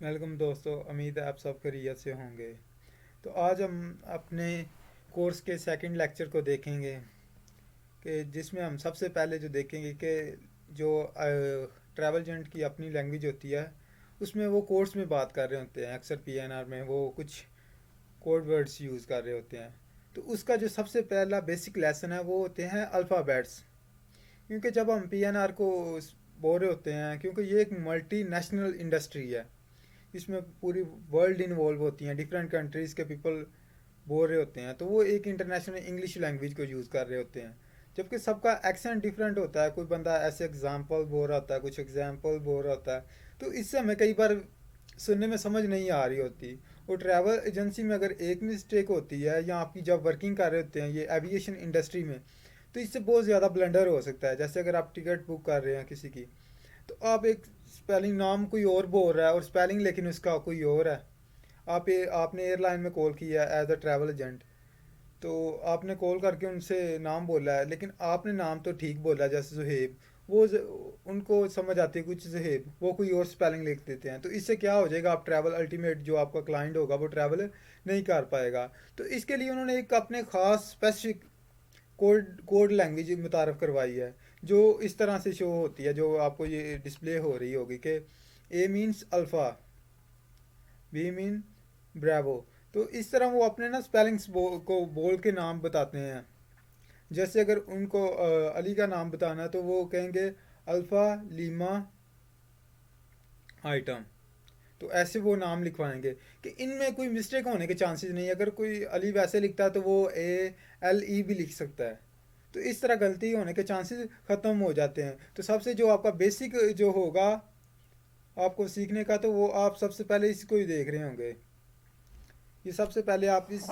Welcome दोस्तों, उम्मीद है आप सब खैरियत से होंगे। तो आज हम अपने कोर्स के सेकंड लेक्चर को देखेंगे कि जिसमें हम सबसे पहले जो देखेंगे कि जो ट्रैवल एजेंट की अपनी लैंग्वेज होती है उसमें वो कोर्स में बात कर रहे होते हैं। अक्सर पीएनआर में वो कुछ कोड वर्ड्स यूज़ कर रहे होते हैं। तो उसका जो सबसे पहला बेसिक लेसन है वो होते हैं अल्फ़ाबेट्स। क्योंकि जब हम पीएनआर को बोल रहे होते हैं, क्योंकि ये एक मल्टी नेशनल इंडस्ट्री है, इसमें पूरी वर्ल्ड इन्वॉल्व होती हैं, डिफरेंट कंट्रीज़ के पीपल बोल रहे होते हैं, तो वो एक इंटरनेशनल इंग्लिश लैंग्वेज को यूज़ कर रहे होते हैं। जबकि सबका एक्सेंट डिफरेंट होता है, कोई बंदा ऐसे एग्जाम्पल बोल रहा होता है, कुछ एग्जाम्पल बोल रहा होता है। तो इससे हमें कई बार सुनने में समझ नहीं आ रही होती। और ट्रैवल एजेंसी में अगर एक मिस्टेक होती है, या आपकी जब वर्किंग कर रहे होते हैं ये एविएशन इंडस्ट्री में, तो इससे बहुत ज़्यादा ब्लंडर हो सकता है। जैसे अगर आप टिकट बुक कर रहे हैं किसी की, तो आप एक स्पेलिंग नाम कोई और बोल रहा है और स्पेलिंग लेकिन उसका कोई और है। आपने एयरलाइन में कॉल किया एज अ ट्रैवल एजेंट, तो आपने कॉल करके उनसे नाम बोला है, लेकिन आपने नाम तो ठीक बोला है, जैसे सुहेब। वो उनको समझ आती है कुछ सुहेब, वो कोई और स्पेलिंग लिख देते हैं। तो इससे क्या हो जाएगा, आप ट्रैवल अल्टीमेट जो आपका क्लाइंट होगा वो ट्रैवल नहीं कर पाएगा। तो इसके लिए उन्होंने एक अपने ख़ास स्पेसिफिक कोड कोड लैंग्वेज मुतारफ़ करवाई है, जो इस तरह से शो होती है, जो आपको ये डिस्प्ले हो रही होगी कि A means alpha, B mean bravo. तो इस तरह वो अपने ना स्पेलिंग्स को बोल के नाम बताते हैं। जैसे अगर उनको अली का नाम बताना है तो वो कहेंगे अल्फ़ा लीमा आइटम। तो ऐसे वो नाम लिखवाएंगे कि इनमें कोई मिस्टेक होने के चांसेस नहीं है। अगर कोई अली वैसे लिखता है तो वो ALE भी लिख सकता है। तो इस तरह गलती होने के चांसेस ख़त्म हो जाते हैं। तो सबसे जो आपका बेसिक जो होगा आपको सीखने का, तो वो आप सबसे पहले इसको ही देख रहे होंगे। ये सबसे पहले आप इस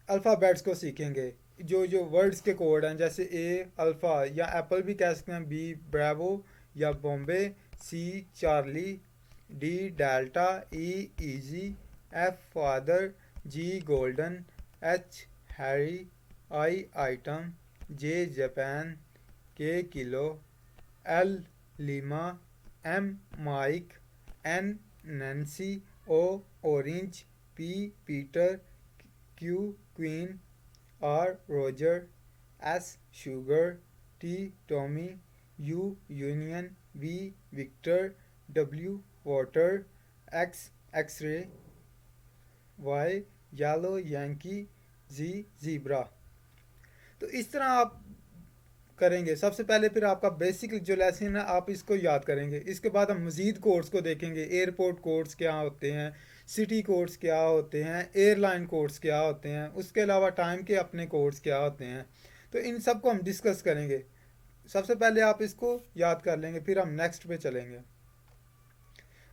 अल्फ़ाबेट्स को सीखेंगे, जो जो वर्ड्स के कोड हैं, जैसे ए अल्फ़ा, या एप्पल भी कह सकते हैं, बी ब्रावो या Bombay, C Charlie, D Delta, E easy, F father, G golden, H Harry, I item, J Japan, K kilo, L Lima, M Mike, N Nancy, O orange, P Peter, Q queen, R Roger, S sugar, T Tommy, U union, V Victor, W water, X x ray, Y yellow Yankee, Z zebra. तो इस तरह आप करेंगे सबसे पहले। फिर आपका basic जो लेसन है आप इसको याद करेंगे। इसके बाद हम मज़ीद कोर्स को देखेंगे। एयरपोर्ट कोर्स क्या होते हैं, सिटी कोर्स क्या होते हैं, एयरलाइन कोर्स क्या होते हैं, उसके अलावा टाइम के अपने कोर्स क्या होते हैं। तो इन सब को हम डिस्कस करेंगे। सबसे पहले आप इसको याद कर लेंगे, फिर हम नेक्स्ट पे चलेंगे।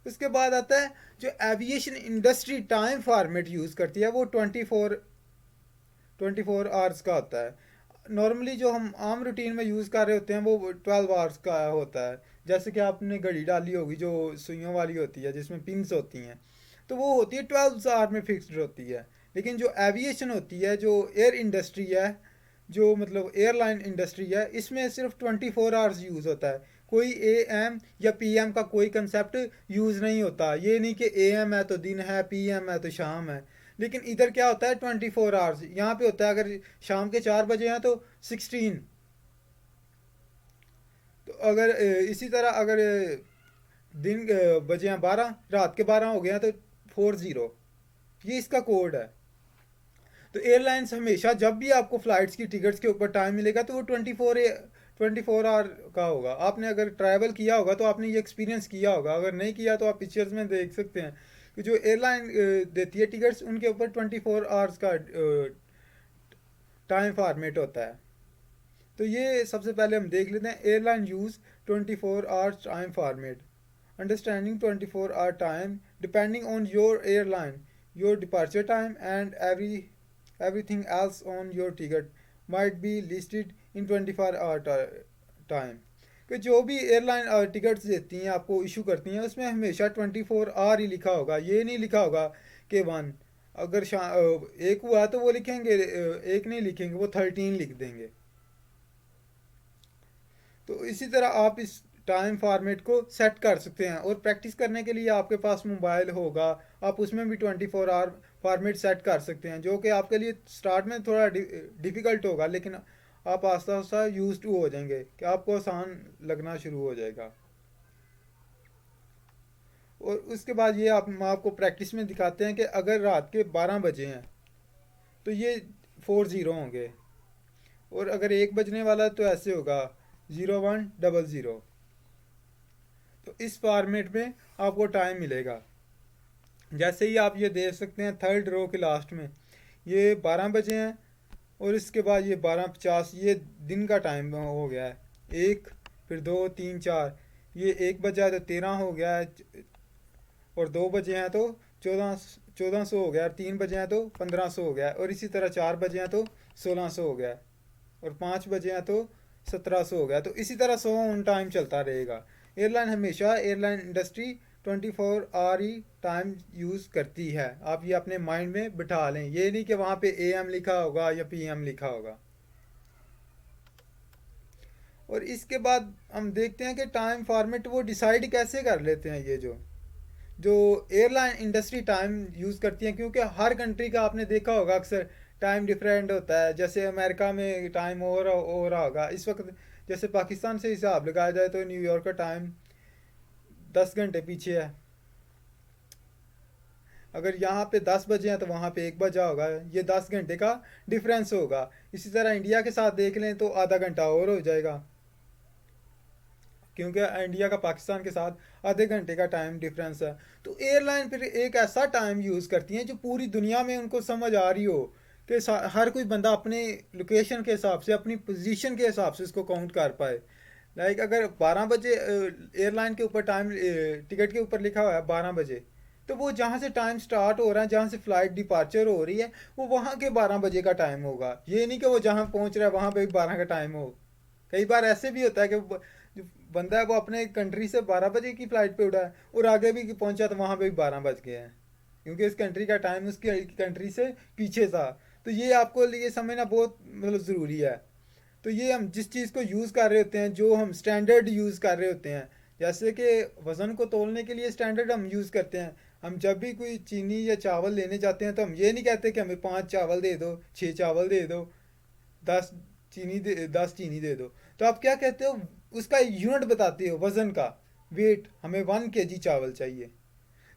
उसके बाद आता है जो aviation industry time format use करती है, वो 24 आवर्स का होता है। नॉर्मली जो हम आम रूटीन में यूज़ कर रहे होते हैं वो 12 आवर्स का होता है। जैसे कि आपने घड़ी डाली होगी जो सुइयों वाली होती है, जिसमें पिंस होती हैं, तो वो होती है 12 आवर में फिक्स्ड होती है। लेकिन जो एविएशन होती है, जो एयर इंडस्ट्री है, जो मतलब एयरलाइन इंडस्ट्री है, इसमें सिर्फ 24 आवर्स यूज़ होता है। कोई AM या PM का कोई कंसेप्ट यूज़ नहीं होता। ये नहीं कि AM है तो दिन है, PM है तो शाम है। लेकिन इधर क्या होता है, 24 आवर्स यहाँ पे होता है। अगर शाम के 4 बजे हैं तो 16। तो अगर इसी तरह अगर दिन बजे हैं 12, रात के 12 हो गए हैं तो 40। ये इसका कोड है। तो एयरलाइंस हमेशा जब भी आपको फ़्लाइट्स की टिकट्स के ऊपर टाइम मिलेगा तो वो 24 आवर का होगा। आपने अगर ट्रैवल किया होगा तो आपने ये एक्सपीरियंस किया होगा। अगर नहीं किया तो आप पिक्चर्स में देख सकते हैं कि जो एयरलाइन देती है टिकट्स, उनके ऊपर 24 आवर्स का टाइम फॉर्मेट होता है। तो ये सबसे पहले हम देख लेते हैं। Airline use 24 hours time format. Understanding 24 hour time depending on your airline, your departure time and everything else on your ticket might be listed in 24 hour time. कि जो भी एयरलाइन टिकट्स देती हैं, आपको इशू करती हैं, उसमें हमेशा 24 आवर ही लिखा होगा। ये नहीं लिखा होगा कि 1। अगर एक हुआ तो वो लिखेंगे, एक नहीं लिखेंगे, वो 13 लिख देंगे। तो इसी तरह आप इस टाइम फॉर्मेट को सेट कर सकते हैं। और प्रैक्टिस करने के लिए आपके पास मोबाइल होगा, आप उसमें भी 24 आवर फॉर्मेट सेट कर सकते हैं, जो कि आपके लिए स्टार्ट में थोड़ा डिफ़िकल्ट होगा, लेकिन आप आस्ता आस्ता यूज टू हो जाएंगे कि आपको आसान लगना शुरू हो जाएगा। और उसके बाद ये हम आपको प्रैक्टिस में दिखाते हैं कि अगर रात के 12 बजे हैं तो ये 4 0 होंगे, और अगर 1 बजने वाला है तो ऐसे होगा 0100। तो इस फॉर्मेट में आपको टाइम मिलेगा। जैसे ही आप ये देख सकते हैं थर्ड रो के लास्ट में ये 12 बजे हैं, और इसके बाद ये 12:50, ये दिन का टाइम हो गया है। 1, फिर 2, 3, 4, ये 1 बजा है तो 13 हो गया है, और 2 बजे हैं तो 1400 हो गया, और 3 बजे हैं तो 1500 हो गया, और इसी तरह 4 बजे हैं तो 1600 हो गया, और 5 बजे हैं तो 1700 हो गया। तो इसी तरह 100 ऑन टाइम चलता रहेगा। एयरलाइन इंडस्ट्री 24 आवर ही टाइम यूज़ करती है। आप ये अपने माइंड में बिठा लें, ये नहीं कि वहाँ पे AM लिखा होगा या PM लिखा होगा। और इसके बाद हम देखते हैं कि टाइम फॉर्मेट वो डिसाइड कैसे कर लेते हैं, ये जो एयरलाइन इंडस्ट्री टाइम यूज़ करती है, क्योंकि हर कंट्री का आपने देखा होगा अक्सर टाइम डिफरेंट होता है। जैसे अमेरिका में टाइम हो रहा होगा इस वक्त, जैसे पाकिस्तान से हिसाब लगाया जाए तो न्यूयॉर्क का टाइम 10 घंटे पीछे है। अगर यहाँ पे 10 बजे हैं तो वहाँ पे 1 बजा होगा, ये 10 घंटे का डिफरेंस होगा। इसी तरह इंडिया के साथ देख लें तो आधा घंटा और हो जाएगा, क्योंकि इंडिया का पाकिस्तान के साथ आधे घंटे का टाइम डिफरेंस है। तो एयरलाइन फिर एक ऐसा टाइम यूज़ करती हैं जो पूरी दुनिया में उनको समझ आ रही हो, कि हर कोई बंदा अपने लोकेशन के हिसाब से, अपनी पोजीशन के हिसाब से इसको काउंट कर पाए। लाइक अगर 12 बजे एयरलाइन के ऊपर टाइम, टिकट के ऊपर लिखा हुआ है 12 बजे, तो वो जहाँ से टाइम स्टार्ट हो रहा है, जहाँ से फ़्लाइट डिपार्चर हो रही है, वो वहाँ के 12 बजे का टाइम होगा। ये नहीं कि वो जहाँ पहुँच रहा है वहाँ पे भी 12 का टाइम हो। कई बार ऐसे भी होता है कि जो बंदा है वो अपने कंट्री से 12 बजे की फ़्लाइट पे उड़ा है और आगे भी पहुँचा तो वहाँ पे भी 12 बज गए हैं, क्योंकि इस कंट्री का टाइम उसकी कंट्री से पीछे था। तो ये आपको लिए समझना बहुत मतलब ज़रूरी है। तो ये हम जिस चीज़ को यूज़ कर रहे होते हैं, जो हम स्टैंडर्ड यूज़ कर रहे होते हैं, जैसे कि वज़न को तोलने के लिए स्टैंडर्ड हम यूज़ करते हैं। हम जब भी कोई चीनी या चावल लेने जाते हैं तो हम ये नहीं कहते कि हमें 5 चावल दे दो, 6 चावल दे दो, 10 चीनी दे दो। तो आप क्या कहते हो, उसका यूनिट बताते हो वज़न का, वेट, हमें 1 kg चावल चाहिए।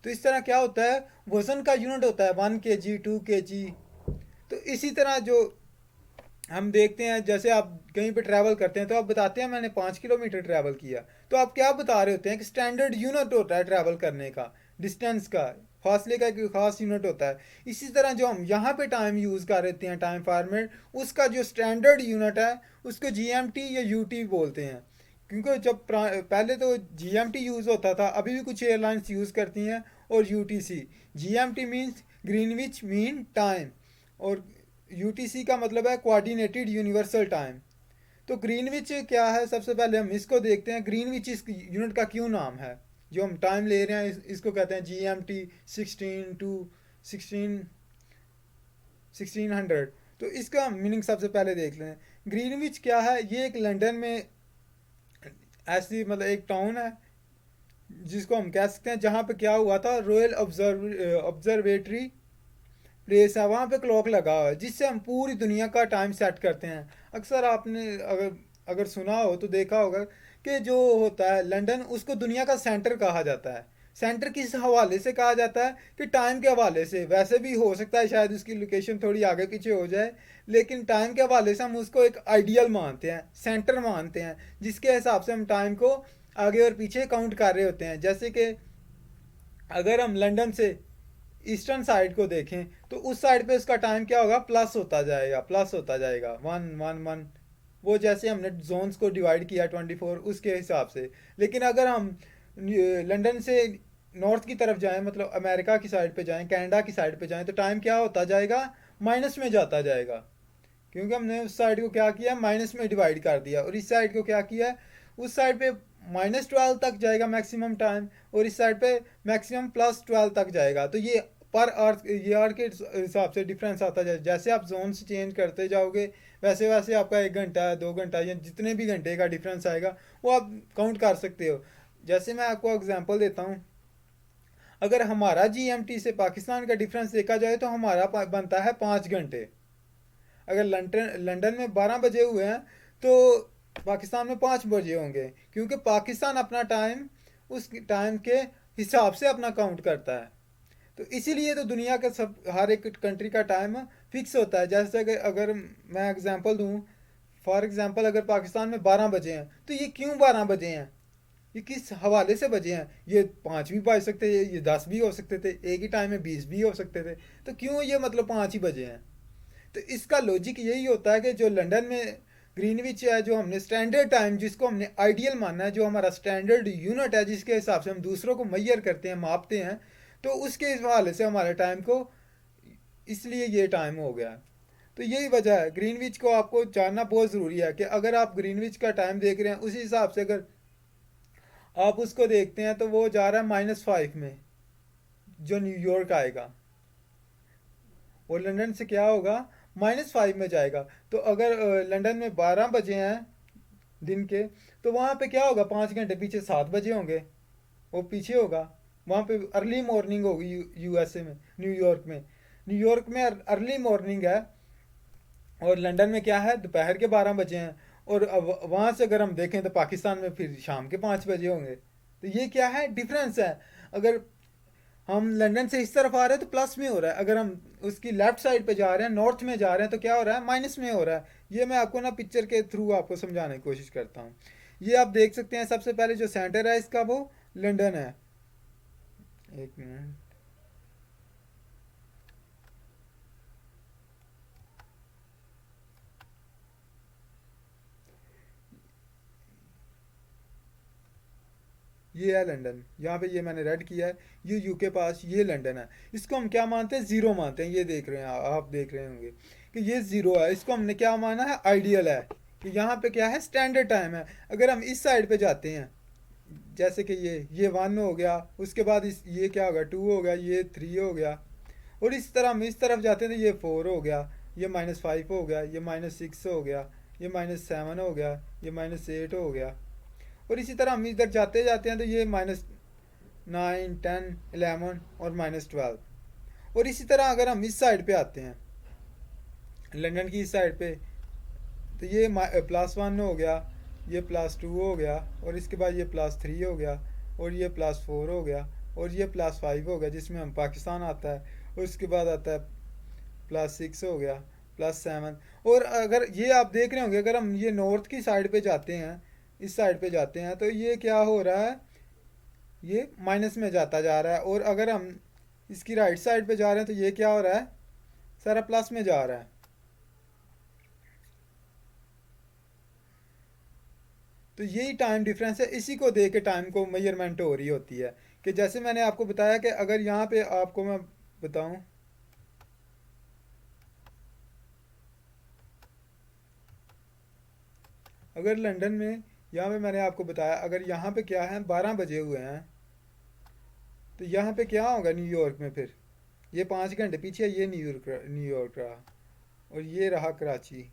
तो इस तरह क्या होता है, वज़न का यूनिट होता है 1 kg, 2 kg। तो इसी तरह जो हम देखते हैं, जैसे आप कहीं पे ट्रैवल करते हैं तो आप बताते हैं मैंने 5 किलोमीटर ट्रैवल किया, तो आप क्या बता रहे होते हैं कि स्टैंडर्ड यूनिट होता है ट्रैवल करने का, डिस्टेंस का, फासले का एक खास यूनिट होता है। इसी तरह जो हम यहाँ पे टाइम यूज़ कर रहे हैं, टाइम फॉर्मेट, उसका जो स्टैंडर्ड यूनिट है उसको GMT या UT बोलते हैं। क्योंकि जब पहले तो GMT यूज़ होता था, अभी भी कुछ एयरलाइंस यूज़ करती हैं, और UTC। GMT means Greenwich mean time, और UTC का मतलब है कोऑर्डिनेटेड यूनिवर्सल टाइम। तो ग्रीनविच क्या है, सबसे पहले हम इसको देखते हैं। ग्रीनविच इस यूनिट का क्यों नाम है, जो हम टाइम ले रहे हैं इसको कहते हैं GMT 1600। तो इसका मीनिंग सबसे पहले देख लें। ग्रीनविच क्या है, ये एक लंदन में ऐसी मतलब एक टाउन है जिसको हम कह सकते हैं जहाँ पे क्या हुआ था, रॉयल ऑब्जर्वेटरी प्लेस है, वहाँ पे क्लॉक लगा हुआ है जिससे हम पूरी दुनिया का टाइम सेट करते हैं। अक्सर आपने अगर अगर सुना हो तो देखा होगा कि जो होता है लंदन, उसको दुनिया का सेंटर कहा जाता है। सेंटर किस हवाले से कहा जाता है कि टाइम के हवाले से। वैसे भी हो सकता है शायद उसकी लोकेशन थोड़ी आगे पीछे हो जाए, लेकिन टाइम के हवाले से हम उसको एक आइडियल मानते हैं, सेंटर मानते हैं, जिसके हिसाब से हम टाइम को आगे और पीछे काउंट कर रहे होते हैं। जैसे कि अगर हम लंदन से ईस्टर्न साइड को देखें तो उस साइड पे उसका टाइम क्या होगा, प्लस होता जाएगा, प्लस होता जाएगा, 1 1 1। वो जैसे हमने जोन्स को डिवाइड किया 24 उसके हिसाब से। लेकिन अगर हम लंदन से नॉर्थ की तरफ जाएं, मतलब अमेरिका की साइड पे जाएं, कनाडा की साइड पे जाएं, तो टाइम क्या होता जाएगा, माइनस में जाता जाएगा, क्योंकि हमने उस साइड को क्या किया, माइनस में डिवाइड कर दिया। और इस साइड को क्या किया, उस साइड पे -12 तक जाएगा मैक्सिमम टाइम, और इस साइड पे मैक्सिमम +12 तक जाएगा। तो ये पर अर्थ ईयर के हिसाब से डिफरेंस आता जाए। जैसे आप जोन से चेंज करते जाओगे वैसे वैसे आपका 1 घंटा 2 घंटा या जितने भी घंटे का डिफरेंस आएगा वो आप काउंट कर सकते हो। जैसे मैं आपको एग्जांपल देता हूँ, अगर हमारा जीएमटी से पाकिस्तान का डिफरेंस देखा जाए तो हमारा बनता है 5 घंटे। अगर लंदन लंदन में 12 बजे हुए हैं तो पाकिस्तान में 5 बजे होंगे, क्योंकि पाकिस्तान अपना टाइम उस टाइम के हिसाब से अपना काउंट करता है। तो इसीलिए तो दुनिया का सब हर एक कंट्री का टाइम फिक्स होता है। जैसे कि अगर मैं एग्जांपल दूं, फॉर एग्जांपल अगर पाकिस्तान में 12 बजे हैं तो ये क्यों 12 बजे हैं, ये किस हवाले से बजे हैं। ये 5 भी बज सकते थे, ये 10 भी हो सकते थे, एक ही टाइम में 20 भी हो सकते थे। तो क्यों ये मतलब 5 ही बजे हैं। तो इसका लॉजिक यही होता है कि जो लंदन में ग्रीनविच है, जो हमने स्टैंडर्ड टाइम जिसको हमने आइडियल माना है, जो हमारा स्टैंडर्ड यूनिट है जिसके हिसाब से हम दूसरों को मैयर करते हैं मापते हैं, तो उसके हवाले से हमारे टाइम को इसलिए ये टाइम हो गया। तो यही वजह है, ग्रीनविच को आपको जानना बहुत ज़रूरी है कि अगर आप ग्रीनविच का टाइम देख रहे हैं उसी हिसाब से अगर आप उसको देखते हैं तो वो जा रहा है -5 में जो न्यूयॉर्क आएगा, और लंदन से क्या होगा -5 में जाएगा। तो अगर लंदन में 12 बजे हैं दिन के, तो वहाँ पे क्या होगा 5 घंटे पीछे 7 बजे होंगे, वो पीछे होगा। वहाँ पे अर्ली मॉर्निंग होगी यूएसए में, न्यूयॉर्क में अर्ली मॉर्निंग है, और लंदन में क्या है दोपहर के 12 बजे हैं। और अब वहाँ से अगर हम देखें तो पाकिस्तान में फिर शाम के 5 बजे होंगे। तो ये क्या है डिफरेंस है। अगर हम लंदन से इस तरफ आ रहे हैं तो प्लस में हो रहा है, अगर हम उसकी लेफ्ट साइड पे जा रहे हैं नॉर्थ में जा रहे हैं तो क्या हो रहा है माइनस में हो रहा है। ये मैं आपको ना पिक्चर के थ्रू आपको समझाने की कोशिश करता हूँ। ये आप देख सकते हैं, सबसे पहले जो सेंटर है इसका वो लंदन है। एक मिनट, ये है लंदन, यहाँ पे ये मैंने रेड किया है, ये यूके पास ये लंदन है। इसको हम क्या मानते हैं ज़ीरो मानते हैं। ये देख रहे हैं आप देख रहे होंगे कि ये ज़ीरो है, इसको हमने क्या माना है आइडियल है, कि यहाँ पे क्या है स्टैंडर्ड टाइम है। अगर हम इस साइड पे जाते हैं, जैसे कि ये 1 हो गया, उसके बाद इस ये क्या होगा 2 हो गया, ये 3 हो गया, और इस तरह हम इस तरफ जाते हैं तो ये 4 हो गया, ये -5 हो गया, ये -6 हो गया, ये -7 हो गया, ये -8 हो गया। और इसी तरह हम इधर जाते जाते हैं तो ये -9 10 11 और -12। और इसी तरह अगर हम इस साइड पे आते हैं लंदन की इस साइड पे, तो ये +1 हो गया, ये +2 हो गया, और इसके बाद ये +3 हो गया, और ये +4 हो गया, और ये +5 हो गया जिसमें हम पाकिस्तान आता है, और उसके बाद आता है +6 हो गया, +7। और अगर ये आप देख रहे होंगे अगर हम ये नॉर्थ की साइड पे जाते हैं, इस साइड पे जाते हैं तो ये क्या हो रहा है, ये माइनस में जाता जा रहा है। और अगर हम इसकी राइट साइड पे जा रहे हैं तो ये क्या हो रहा है, सारा प्लस में जा रहा है। तो यही टाइम डिफरेंस है, इसी को देख के टाइम को मेजरमेंट हो रही होती है। कि जैसे मैंने आपको बताया कि अगर यहाँ पे आपको मैं बताऊं, अगर लंदन में यहाँ पे मैंने आपको बताया अगर यहाँ पे क्या है 12 बजे हुए हैं, तो यहाँ पे क्या होगा न्यूयॉर्क में, फिर ये 5 घंटे पीछे ये न्यूयॉर्क रहा, और ये रहा कराची,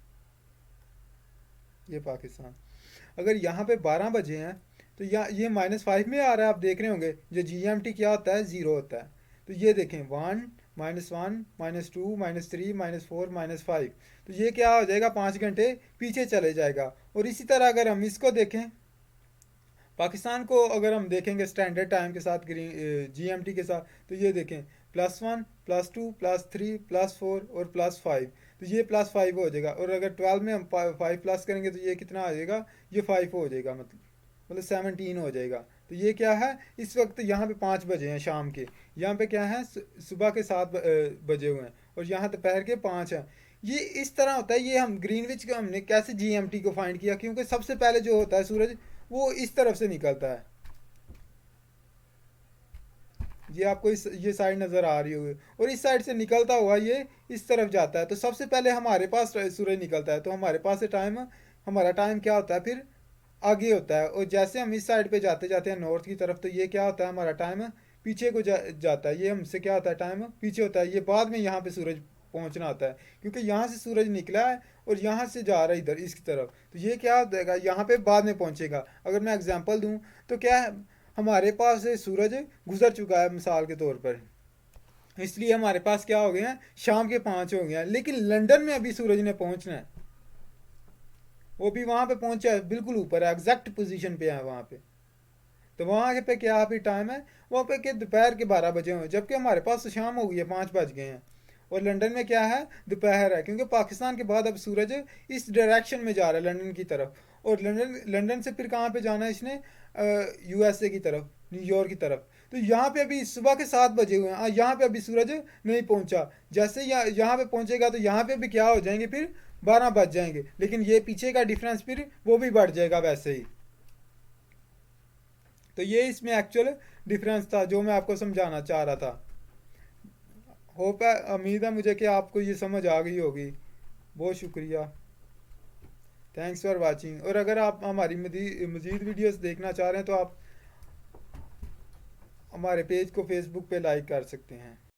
ये पाकिस्तान। अगर यहाँ पे 12 बजे हैं तो यहाँ ये -5 में आ रहा है, आप देख रहे होंगे जो जीएमटी क्या होता है ज़ीरो होता है। तो ये देखें 1 -1 -2 -3 -4 -5, तो ये क्या हो जाएगा 5 घंटे पीछे चले जाएगा। और इसी तरह अगर हम इसको देखें पाकिस्तान को, अगर हम देखेंगे स्टैंडर्ड टाइम के साथ जीएमटी के साथ, तो ये देखें +1 +2 +3 +4 और +5, तो ये +5 हो जाएगा। और अगर 12 में हम 5 प्लस करेंगे तो ये कितना आ जाएगा, ये 5 हो जाएगा, मतलब 17 हो जाएगा। तो ये क्या है, इस वक्त यहाँ पे 5 बजे हैं शाम के, यहाँ पे क्या है सुबह के 7 बजे हुए हैं, और यहाँ दोपहर के 5 हैं। ये इस तरह होता है। ये हम ग्रीनविच को हमने कैसे जीएमटी को फाइंड किया, क्योंकि सबसे पहले जो होता है सूरज वो इस तरफ से निकलता है। ये आपको ये साइड नज़र आ रही होगी, और इस साइड से निकलता हुआ ये इस तरफ जाता है। तो सबसे पहले हमारे पास सूरज निकलता है, तो हमारे पास से टाइम, हमारा टाइम क्या होता है फिर आगे होता है। और जैसे हम इस साइड पे जाते जाते हैं नॉर्थ की तरफ, तो ये क्या होता है हमारा टाइम पीछे को जाता है, ये हमसे क्या होता है, टाइम पीछे होता है, ये बाद में यहाँ पे सूरज पहुंचना होता है, क्योंकि यहाँ से सूरज निकला है और यहाँ से जा रहा है इधर इसकी तरफ, तो ये क्या देगा, यहाँ पे बाद में पहुंचेगा। अगर मैं एग्जांपल दूं तो क्या है, हमारे पास से सूरज गुजर चुका है मिसाल के तौर पर, इसलिए हमारे पास क्या हो गए हैं, शाम के 5 हो गए हैं, लेकिन लंदन में अभी सूरज ने पहुंचना है, वो भी वहां पे पहुंचा है, बिल्कुल ऊपर है, एग्जैक्ट पोजीशन पे है वहां पे। तो वहां पे क्या अभी टाइम है, वहां पे के दोपहर के 12 बजे हुए, जबकि हमारे पास तो शाम हो गई है, 5 बज गए हैं। और लंदन में क्या है, दोपहर है, क्योंकि पाकिस्तान के बाद अब सूरज इस डायरेक्शन में जा रहा है, लंदन की तरफ। और लंदन लंदन से फिर कहाँ पे जाना है इसने, यूएसए की तरफ, न्यूयॉर्क की तरफ। तो यहाँ पे अभी सुबह के 7 बजे हुए हैं, यहाँ पे अभी सूरज नहीं पहुंचा, जैसे यहाँ पे पहुंचेगा तो यहाँ पे भी क्या हो जाएंगे, फिर 12 बज जाएंगे, लेकिन ये पीछे का डिफरेंस फिर वो भी बढ़ जाएगा वैसे ही। तो ये इसमें एक्चुअल डिफरेंस था जो मैं आपको समझाना चाह रहा था। होप है, उम्मीद है मुझे कि आपको ये समझ आ गई होगी। बहुत शुक्रिया, थैंक्स फॉर वाचिंग। और अगर आप हमारी मज़ीद वीडियोस देखना चाह रहे हैं तो आप हमारे पेज को फेसबुक पे लाइक कर सकते हैं।